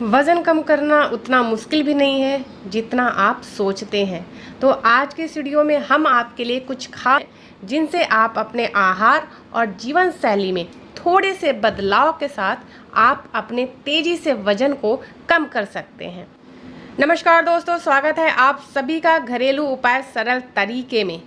वज़न कम करना उतना मुश्किल भी नहीं है जितना आप सोचते हैं। तो आज के इस वीडियो में हम आपके लिए कुछ खास जिनसे आप अपने आहार और जीवन शैली में थोड़े से बदलाव के साथ आप अपने तेज़ी से वज़न को कम कर सकते हैं। नमस्कार दोस्तों, स्वागत है आप सभी का घरेलू उपाय सरल तरीके में।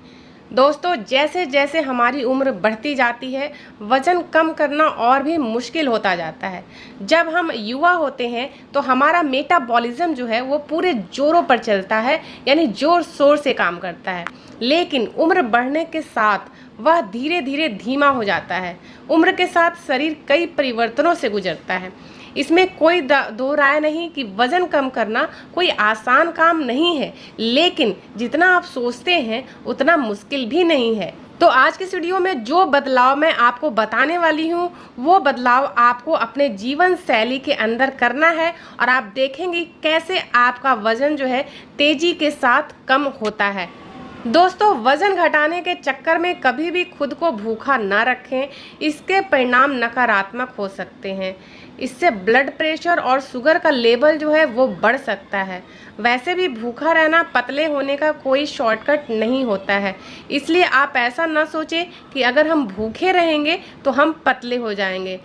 दोस्तों, जैसे जैसे हमारी उम्र बढ़ती जाती है वज़न कम करना और भी मुश्किल होता जाता है। जब हम युवा होते हैं तो हमारा मेटाबॉलिज्म जो है वो पूरे जोरों पर चलता है, यानी जोर शोर से काम करता है। लेकिन उम्र बढ़ने के साथ वह धीरे धीरे धीमा हो जाता है। उम्र के साथ शरीर कई परिवर्तनों से गुजरता है। इसमें कोई दो राय नहीं कि वज़न कम करना कोई आसान काम नहीं है, लेकिन जितना आप सोचते हैं उतना मुश्किल भी नहीं है। तो आज के इस वीडियो में जो बदलाव मैं आपको बताने वाली हूँ वो बदलाव आपको अपने जीवन शैली के अंदर करना है और आप देखेंगे कैसे आपका वज़न जो है तेज़ी के साथ कम होता है। दोस्तों, वज़न घटाने के चक्कर में कभी भी खुद को भूखा ना रखें, इसके परिणाम नकारात्मक हो सकते हैं। इससे ब्लड प्रेशर और शुगर का लेवल जो है वो बढ़ सकता है। वैसे भी भूखा रहना पतले होने का कोई शॉर्टकट नहीं होता है, इसलिए आप ऐसा ना सोचें कि अगर हम भूखे रहेंगे तो हम पतले हो जाएंगे।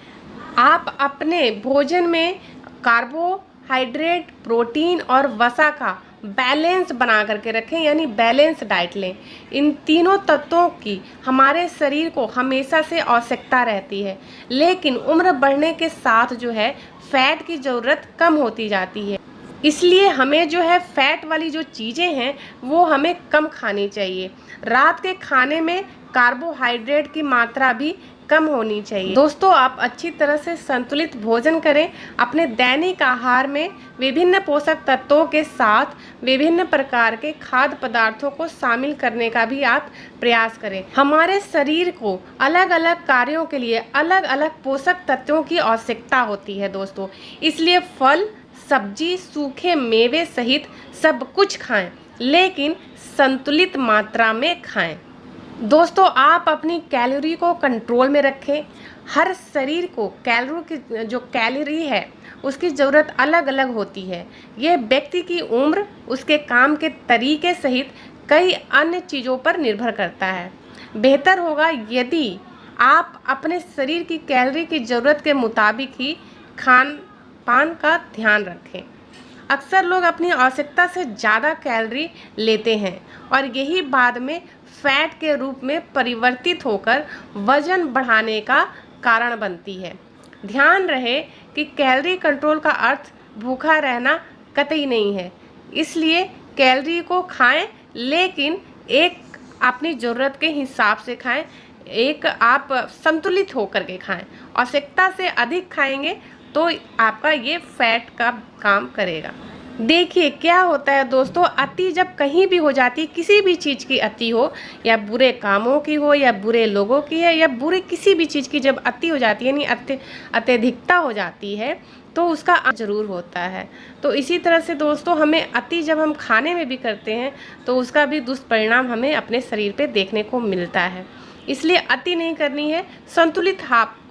आप अपने भोजन में कार्बोहाइड्रेट, प्रोटीन और वसा का बैलेंस बना करके रखें, यानी बैलेंस डाइट लें। इन तीनों तत्वों की हमारे शरीर को हमेशा से आवश्यकता रहती है, लेकिन उम्र बढ़ने के साथ जो है फैट की ज़रूरत कम होती जाती है। इसलिए हमें जो है फैट वाली जो चीज़ें हैं वो हमें कम खानी चाहिए। रात के खाने में कार्बोहाइड्रेट की मात्रा भी कम होनी चाहिए। दोस्तों, आप अच्छी तरह से संतुलित भोजन करें। अपने दैनिक आहार में विभिन्न पोषक तत्वों के साथ विभिन्न प्रकार के खाद्य पदार्थों को शामिल करने का भी आप प्रयास करें। हमारे शरीर को अलग अलग कार्यों के लिए अलग अलग पोषक तत्वों की आवश्यकता होती है दोस्तों, इसलिए फल, सब्जी, सूखे मेवे सहित सब कुछ खाएं, लेकिन संतुलित मात्रा में खाएं। दोस्तों, आप अपनी कैलोरी को कंट्रोल में रखें। हर शरीर को कैलोरी है उसकी ज़रूरत अलग अलग होती है। ये व्यक्ति की उम्र, उसके काम के तरीके सहित कई अन्य चीज़ों पर निर्भर करता है। बेहतर होगा यदि आप अपने शरीर की कैलोरी की ज़रूरत के मुताबिक ही खान पान का ध्यान रखें। अक्सर लोग अपनी आवश्यकता से ज़्यादा कैलोरी लेते हैं और यही बाद में फैट के रूप में परिवर्तित होकर वज़न बढ़ाने का कारण बनती है। ध्यान रहे कि कैलोरी कंट्रोल का अर्थ भूखा रहना कतई नहीं है। इसलिए कैलोरी को खाएं, लेकिन एक अपनी ज़रूरत के हिसाब से खाएं, एक आप संतुलित होकर के खाएं। आवश्यकता से अधिक खाएंगे तो आपका ये फैट का काम करेगा। देखिए क्या होता है दोस्तों, अति जब कहीं भी हो जाती है, किसी भी चीज़ की अति हो, या बुरे कामों की हो, या बुरे लोगों की है, या बुरे किसी भी चीज़ की जब अति हो जाती है, यानी अत्यधिकता हो जाती है, तो उसका जरूर होता है। तो इसी तरह से दोस्तों, हमें अति जब हम खाने में भी करते हैं तो उसका भी दुष्परिणाम हमें अपने शरीर पे देखने को मिलता है। इसलिए अति नहीं करनी है, संतुलित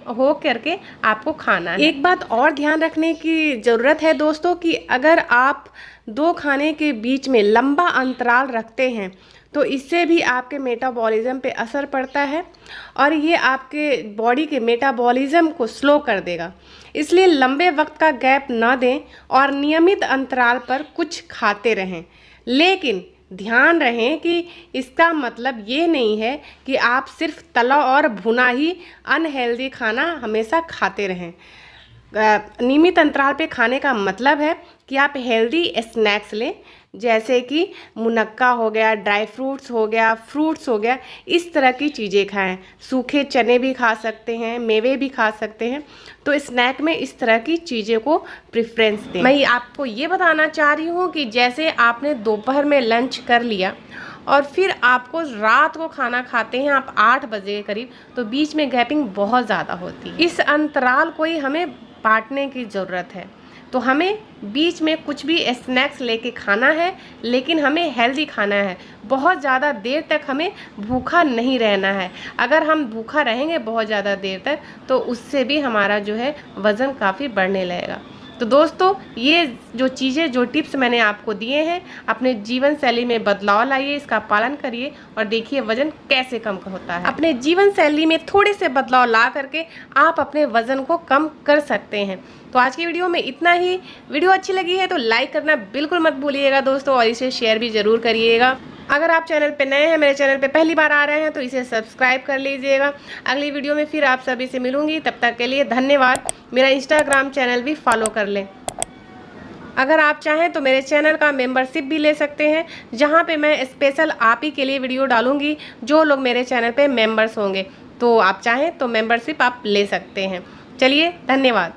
हो करके आपको खाना है। एक बात और ध्यान रखने की ज़रूरत है दोस्तों कि अगर आप दो खाने के बीच में लंबा अंतराल रखते हैं तो इससे भी आपके मेटाबॉलिज्म पे असर पड़ता है और ये आपके बॉडी के मेटाबॉलिज्म को स्लो कर देगा। इसलिए लंबे वक्त का गैप ना दें और नियमित अंतराल पर कुछ खाते रहें, लेकिन ध्यान रहें कि इसका मतलब ये नहीं है कि आप सिर्फ तला और भुना ही अनहेल्दी खाना हमेशा खाते रहें। नियमित अंतराल पे खाने का मतलब है कि आप हेल्दी स्नैक्स लें, जैसे कि मुनक्का हो गया, ड्राई फ्रूट्स हो गया, फ्रूट्स हो गया, इस तरह की चीज़ें खाएं। सूखे चने भी खा सकते हैं, मेवे भी खा सकते हैं। तो स्नैक में इस तरह की चीज़ें को प्रेफरेंस दें। मैं आपको ये बताना चाह रही हूँ कि जैसे आपने दोपहर में लंच कर लिया और फिर आपको रात को खाना खाते हैं आप 8 बजे के करीब, तो बीच में गैपिंग बहुत ज़्यादा होती है। इस अंतराल को ही हमें बांटने की ज़रूरत है। तो हमें बीच में कुछ भी स्नैक्स लेके खाना है, लेकिन हमें हेल्दी खाना है। बहुत ज़्यादा देर तक हमें भूखा नहीं रहना है। अगर हम भूखा रहेंगे बहुत ज़्यादा देर तक तो उससे भी हमारा जो है वज़न काफ़ी बढ़ने लगेगा। तो दोस्तों, ये जो चीज़ें, जो टिप्स मैंने आपको दिए हैं, अपने जीवन शैली में बदलाव लाइए, इसका पालन करिए और देखिए वजन कैसे कम होता है। अपने जीवन शैली में थोड़े से बदलाव ला करके आप अपने वजन को कम कर सकते हैं। तो आज की वीडियो में इतना ही। वीडियो अच्छी लगी है तो लाइक करना बिल्कुल मत भूलिएगा दोस्तों, और इसे शेयर भी ज़रूर करिएगा। अगर आप चैनल पे नए हैं, मेरे चैनल पे पहली बार आ रहे हैं, तो इसे सब्सक्राइब कर लीजिएगा। अगली वीडियो में फिर आप सभी से मिलूंगी, तब तक के लिए धन्यवाद। मेरा इंस्टाग्राम चैनल भी फॉलो कर लें। अगर आप चाहें तो मेरे चैनल का मेंबरशिप भी ले सकते हैं, जहां पे मैं स्पेशल आप ही के लिए वीडियो डालूंगी, जो लोग मेरे चैनल पे मेंबर्स होंगे। तो आप चाहें तो मेंबरशिप आप ले सकते हैं। चलिए, धन्यवाद।